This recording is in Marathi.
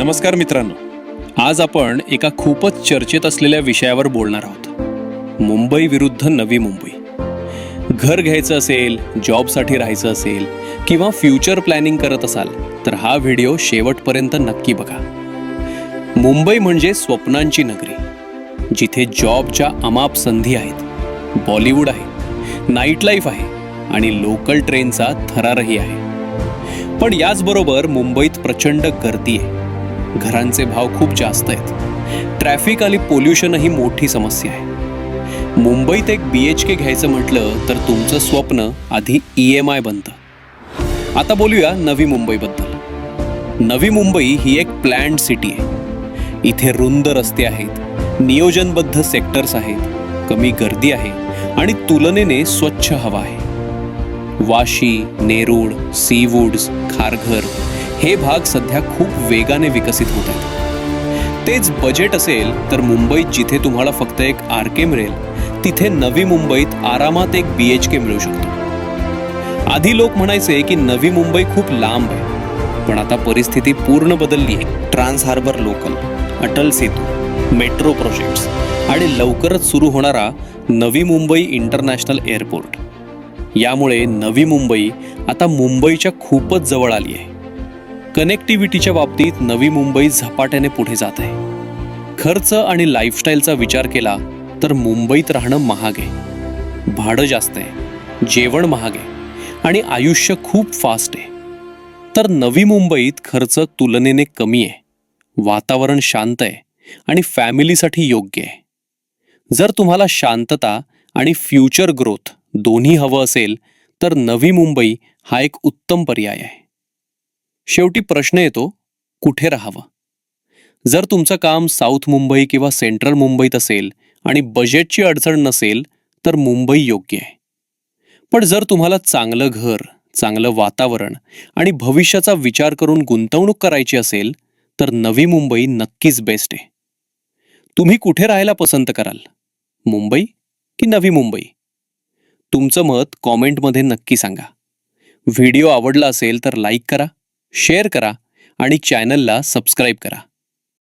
नमस्कार मित्रांनो, आज आपण एका खूपच चर्चेत असलेल्या विषयावर बोलणार आहोत. मुंबई विरुद्ध नवी मुंबई. घर घ्यायचं असेल, जॉबसाठी राहायचं असेल किंवा फ्युचर प्लॅनिंग करत असाल तर हा व्हिडिओ शेवटपर्यंत नक्की बघा. मुंबई म्हणजे स्वप्नांची नगरी, जिथे जॉबच्या अमाप संधी आहेत, बॉलिवूड आहे, नाईट लाईफ आहे आणि लोकल ट्रेनचा थरारही आहे. पण याचबरोबर मुंबईत प्रचंड गर्दी आहे, घरांचे भाव खूप जास्त आहेत, ट्रॅफिक आणि पोल्युशनही मोठी समस्या आहे. मुंबईत एक BHK घ्यायचं म्हटलं तर तुमचं स्वप्न आधी EMI बनतं. आता बोलूया नवी मुंबईबद्दल. नवी मुंबई ही एक प्लॅन्ड सिटी आहे. इथे रुंद रस्ते आहेत, नियोजनबद्ध सेक्टर्स आहेत, कमी गर्दी आहे आणि तुलनेने स्वच्छ हवा आहे. वाशी, नेरूळ, सीवूड्स, खारघर हे भाग सध्या खूप वेगाने विकसित होत आहेत. तेच बजेट असेल तर मुंबईत जिथे तुम्हाला फक्त एक RK मिळेल, तिथे नवी मुंबईत आरामात एक BHK मिळू शकतो. आधी लोक म्हणायचे की नवी मुंबई खूप लांब आहे, पण आता परिस्थिती पूर्ण बदलली आहे. Trans harbour local, Atal Setu, metro projects आणि लवकरच सुरू होणारा नवी मुंबई इंटरनॅशनल एअरपोर्ट, यामुळे नवी मुंबई आता मुंबईच्या खूपच जवळ आली आहे. कनेक्टिव्हिटीच्या बाबतीत नवी मुंबई झपाट्याने पुढे जात आहे. खर्च आणि लाईफस्टाईलचा विचार केला तर मुंबईत राहणं महाग आहे, भाडं जास्त आहे, जेवण महाग आहे आणि आयुष्य खूप फास्ट आहे. तर नवी मुंबईत खर्च तुलनेने कमी आहे, वातावरण शांत आहे आणि फॅमिलीसाठी योग्य आहे. जर तुम्हाला शांतता आणि फ्युचर ग्रोथ दोन्ही हवं असेल तर नवी मुंबई हा एक उत्तम पर्याय आहे. शेवटी प्रश्न येतो, कुठे राहावं? जर तुमचं काम साऊथ मुंबई किंवा सेंट्रल मुंबईत असेल आणि बजेटची अडचण नसेल तर मुंबई योग्य आहे. पण जर तुम्हाला चांगलं घर, चांगलं वातावरण आणि भविष्याचा विचार करून गुंतवणूक करायची असेल तर नवी मुंबई नक्कीच बेस्ट आहे. तुम्ही कुठे राहायला पसंत कराल, मुंबई की नवी मुंबई? तुमचं मत कॉमेंटमध्ये नक्की सांगा. व्हिडिओ आवडला असेल तर लाईक करा, शेअर करा आणि चॅनलला सबस्क्राईब करा.